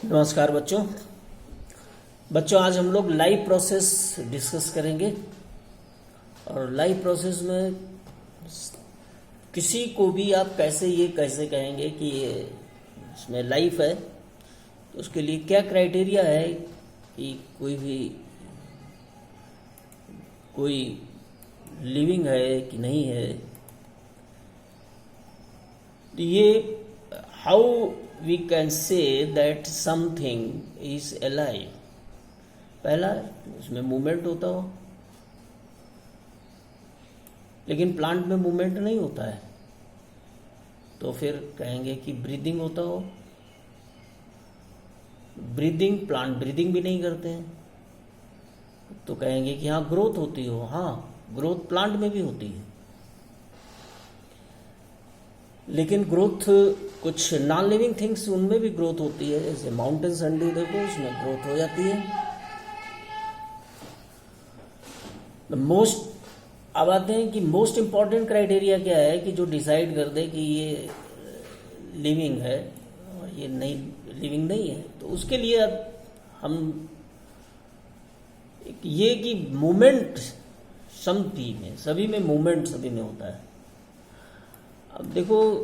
नमस्कार बच्चों आज हम लोग लाइफ प्रोसेस डिस्कस करेंगे। और लाइफ प्रोसेस में किसी को भी आप कैसे कहेंगे कि ये इसमें लाइफ है, तो उसके लिए क्या क्राइटेरिया है कि कोई लिविंग है कि नहीं है। तो ये how we can say that something is alive. पहला, उसमें मूवमेंट होता हो, लेकिन प्लांट में मूवमेंट नहीं होता है, तो फिर कहेंगे कि ब्रीदिंग होता हो। प्लांट ब्रीदिंग भी नहीं करते हैं, तो कहेंगे कि हाँ ग्रोथ होती हो। हाँ, ग्रोथ प्लांट में भी होती है, लेकिन ग्रोथ कुछ नॉन लिविंग थिंग्स उनमें भी ग्रोथ होती है। जैसे माउंटेन संडू देखो, उसमें ग्रोथ हो जाती है। अब आते हैं कि मोस्ट इंपॉर्टेंट क्राइटेरिया क्या है कि जो डिसाइड कर दे कि ये लिविंग है और ये नहीं लिविंग नहीं है। तो उसके लिए अब हम ये कि मूवमेंट सभी में मूवमेंट सभी में होता है। अब देखो,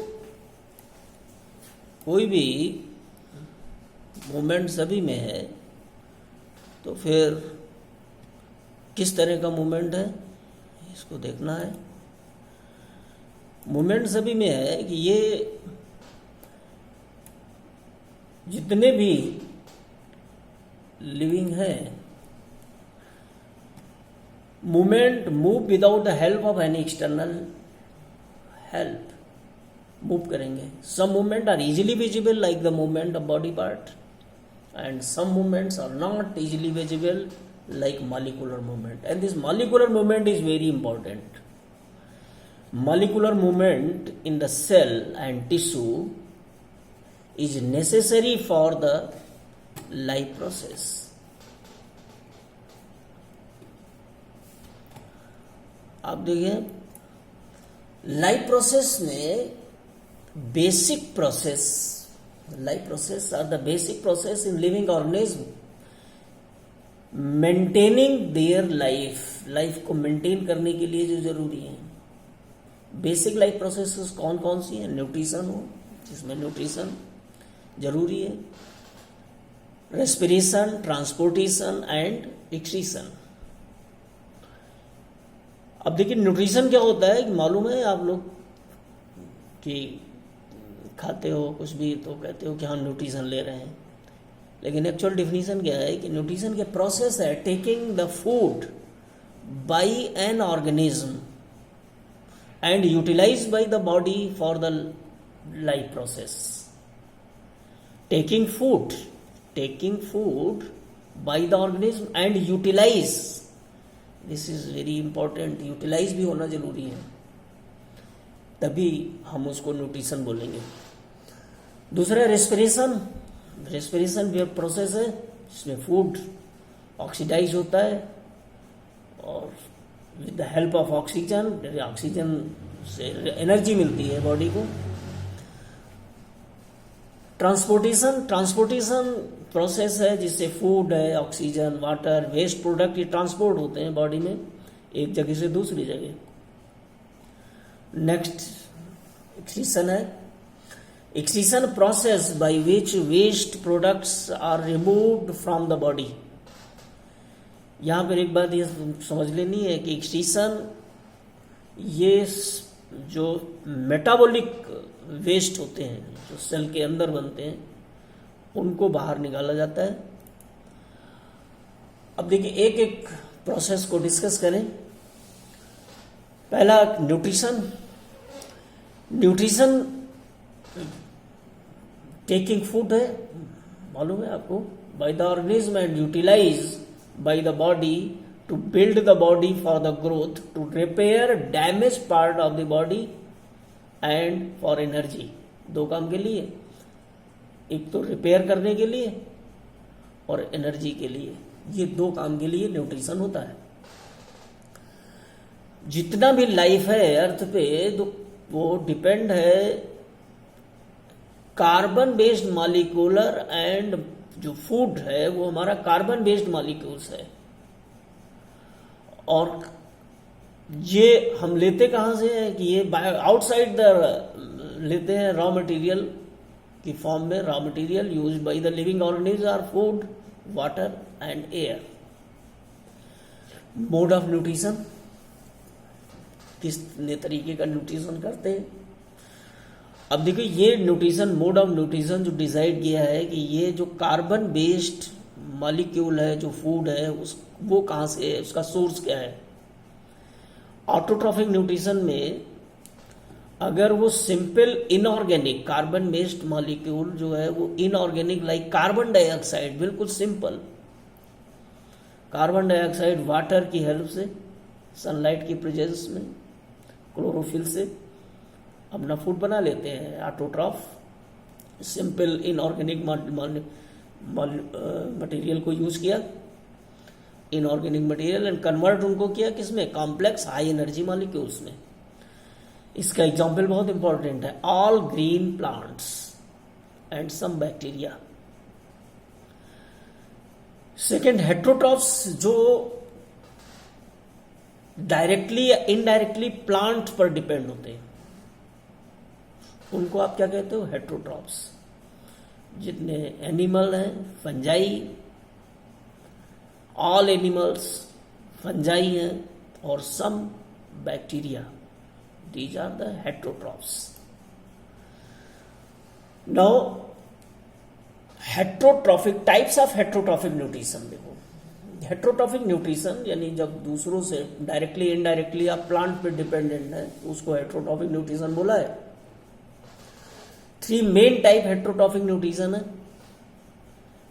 कोई भी मूवमेंट सभी में है, तो फिर किस तरह का मूवमेंट है इसको देखना है। मूवमेंट सभी में है कि ये जितने भी लिविंग है, movement move without the help of any external help move करेंगे। Some movement are easily visible like the movement of body part, and some movements are not easily visible like molecular movement, and this molecular movement is very important. Molecular movement in the cell and tissue is necessary for the life process. आप देखिए, life process में basic process, life process are the basic process in living organism maintaining their life को maintain करने के लिए जो जरूरी है। बेसिक लाइफ प्रोसेसेस कौन कौन सी है? न्यूट्रिशन हो, जिसमें न्यूट्रिशन जरूरी है, रेस्पिरेशन, ट्रांसपोर्टेशन एंड एक्सक्रीशन। अब देखिए, न्यूट्रिशन क्या होता है कि मालूम है आप लोग कि खाते हो कुछ भी तो कहते हो कि हम न्यूट्रिशन ले रहे हैं, लेकिन एक्चुअल डिफिनीशन क्या है कि न्यूट्रिशन के प्रोसेस है taking the food by an organism and utilize by the body for the life process. Taking food by the organism and utilize, this is very important. Utilize भी होना जरूरी है, तभी हम उसको न्यूट्रिशन बोलेंगे। दूसरा, रेस्पिरेशन भी एक प्रोसेस है जिसमें फूड ऑक्सीडाइज होता है और with the help of oxygen से एनर्जी मिलती है बॉडी को। ट्रांसपोर्टेशन प्रोसेस है जिससे फूड है, ऑक्सीजन, वाटर, वेस्ट प्रोडक्ट ये ट्रांसपोर्ट होते हैं बॉडी में एक जगह से दूसरी जगह। नेक्स्ट, एक्सक्रीशन है। Excretion process by which waste products are removed from the body. यहाँ पर एक बात ये समझ लेनी है कि एक्सक्रीशन ये जो मेटाबॉलिक वेस्ट होते हैं जो सेल के अंदर बनते हैं उनको बाहर निकाला जाता है। अब देखिए, एक एक प्रोसेस को डिस्कस करें। पहला, न्यूट्रिशन टेकिंग फूड है, मालूम है आपको, by the organism and utilize by the body to build the body for the growth, to repair damage part of the body and for energy. दो काम के लिए, एक तो रिपेयर करने के लिए और एनर्जी के लिए। ये दो काम के लिए न्यूट्रिशन होता है। जितना भी लाइफ है अर्थ पे, तो वो डिपेंड है कार्बन बेस्ड मॉलिक्यूलर एंड जो फूड है वो हमारा कार्बन बेस्ड मॉलिक्यूल्स है, और ये हम लेते कहाँ से हैं कि ये आउटसाइड द लेते हैं रॉ मटेरियल की फॉर्म में। Raw material used by the living organism are food, water and air. Mode of nutrition, किस तरीके का न्यूट्रिशन करते हैं। अब देखिए ये न्यूट्रिशन, मोड ऑफ न्यूट्रिशन जो डिसाइड किया है कि ये जो कार्बन बेस्ड मॉलिक्यूल है जो फूड है वो कहाँ से है, उसका सोर्स क्या है। ऑटोट्रॉफिक न्यूट्रिशन में अगर वो simple inorganic carbon based molecule जो है वो इनऑर्गेनिक लाइक कार्बन डाइऑक्साइड, बिल्कुल सिंपल कार्बन डाइऑक्साइड वाटर की हेल्प से, सनलाइट की प्रेजेंस में, क्लोरोफिल से अपना फूड बना लेते हैं। ऑटोट्रॉफ सिंपल इनऑर्गेनिक मटेरियल को यूज किया, इनऑर्गेनिक मटेरियल, एंड कन्वर्ट उनको किया किसमें, कॉम्प्लेक्स हाई एनर्जी मॉलिक्यूल्स में। इसका एग्जाम्पल बहुत इंपॉर्टेंट है, all green plants and some bacteria. Second, heterotrophs जो डायरेक्टली या इनडायरेक्टली प्लांट पर डिपेंड होते हैं, उनको आप क्या कहते हो, हेट्रोट्रॉफ्स। जितने एनिमल हैं, फंजाई, ऑल एनिमल्स फंजाई हैं, और some bacteria, these are the heterotrophs. Now heterotrophic types of heterotrophic nutrition देखो। हेट्रोट्रॉफिक न्यूट्रिशन यानी जब दूसरों से डायरेक्टली इनडायरेक्टली आप प्लांट पे डिपेंडेंट है तो उसको हेट्रोट्रॉफिक न्यूट्रिशन बोला है। 3 मेन टाइप हेट्रोट्रॉफिक न्यूट्रिशन है।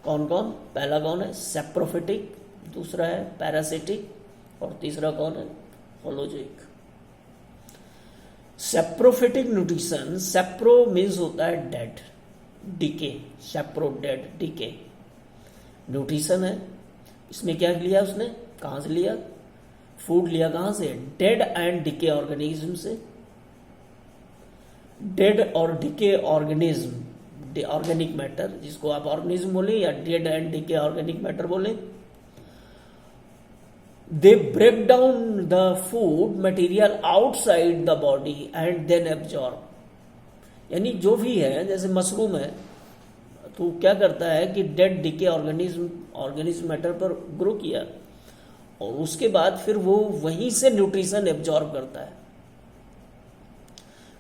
कौन कौन, पहला कौन है, सेप्रोफिटिक, दूसरा है पैरासिटिक, और तीसरा कौन है, holozoic. Saprophytic nutrition, sapro means होता है dead, decay, sapro dead, decay nutrition है। इसमें क्या लिया उसने, कहां से लिया, फूड लिया कहां से, डेड एंड डीके ऑर्गेनिज्म से। डेड और डीके ऑर्गेनिज्म, ऑर्गेनिक मैटर, जिसको आप ऑर्गेनिज्म बोले या dead and decay organic matter बोले, they break down the food material outside the body and then absorb. यानी जो भी है, जैसे मशरूम है तो क्या करता है कि डेड डीके ऑर्गेनिज्म मैटर पर ग्रो किया, और उसके बाद फिर वो वहीं से न्यूट्रिशन एब्जॉर्ब करता है।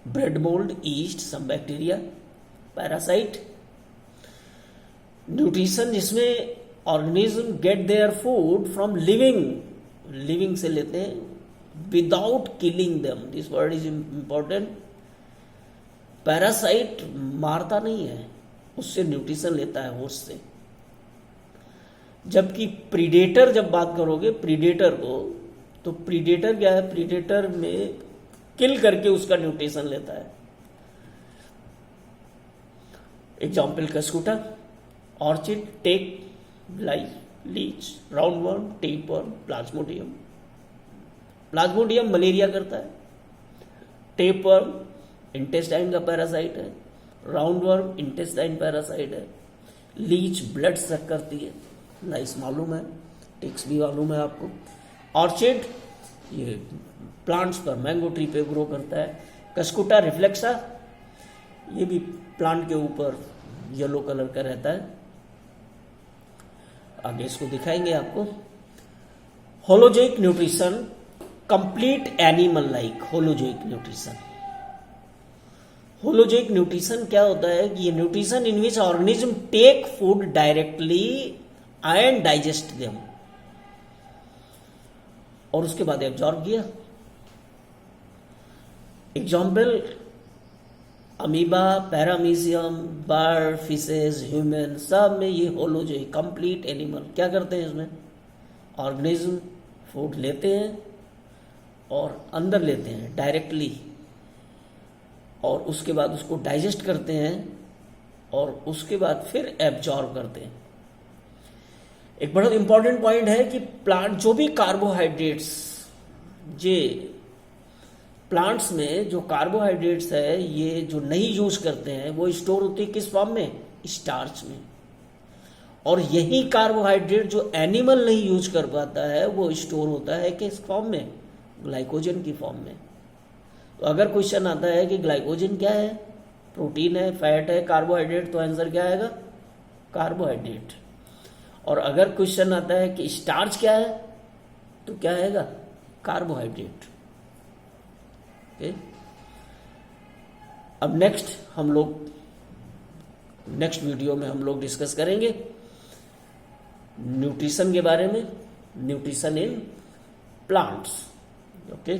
Bread mould, yeast, some bacteria, parasite. Nutrition जिसमें organism get their food from living से लेते हैं without killing them, this word is important. Parasite मारता नहीं है, उससे न्यूट्रिशन लेता है होस्ट से। जबकि प्रीडेटर, जब बात करोगे प्रीडेटर को, तो प्रीडेटर क्या है, प्रीडेटर में किल करके उसका न्यूट्रिशन लेता है। Example cuscuta, orchid, tick, lice, leech, roundworm, tapeworm, plasmodium. Plasmodium malaria करता है, टेपवर्म इंटेस्टाइन का पैरासाइट है, राउंडवर्म इंटेस्टाइन पैरासाइट है, लीच ब्लड सक करती है, लाइस मालूम है, टिक्स भी मालूम है आपको। ऑर्चिड ये प्लांट्स पर, मैंगो ट्री पे ग्रो करता है। कस्कुटा रिफ्लेक्सा, ये भी प्लांट के ऊपर येलो कलर का रहता है। आगे इसको दिखाएंगे आपको। Holozoic nutrition, complete animal like holozoic nutrition. Holozoic nutrition क्या होता है कि ये nutrition in which organism take food directly and digest them, और उसके बाद एब्जॉर्ब किया। Example amoeba, paramecium, bird, fishes, human, सब में ये होलोजोइक कंप्लीट एनिमल क्या करते हैं, इसमें ऑर्गेनिज्म फूड लेते हैं और अंदर लेते हैं डायरेक्टली, और उसके बाद उसको डाइजेस्ट करते हैं, और उसके बाद फिर एब्जॉर्ब करते हैं। एक बड़ा इंपॉर्टेंट पॉइंट है कि प्लांट जो भी कार्बोहाइड्रेट्स, जे प्लांट्स में जो कार्बोहाइड्रेट्स है ये जो नहीं यूज करते हैं वो स्टोर होती है किस फॉर्म में, स्टार्च में। और यही कार्बोहाइड्रेट जो एनिमल नहीं यूज कर पाता है वो स्टोर होता है किस फॉर्म में, ग्लाइकोजन की फॉर्म में। तो अगर क्वेश्चन आता है कि ग्लाइकोजन क्या है, प्रोटीन है, फैट है, कार्बोहाइड्रेट, तो आंसर क्या आएगा, कार्बोहाइड्रेट। और अगर क्वेश्चन आता है कि स्टार्च क्या है, तो क्या आएगा, कार्बोहाइड्रेट। ओके, अब नेक्स्ट वीडियो में हम लोग डिस्कस करेंगे न्यूट्रिशन के बारे में, न्यूट्रिशन इन प्लांट्स। ओके।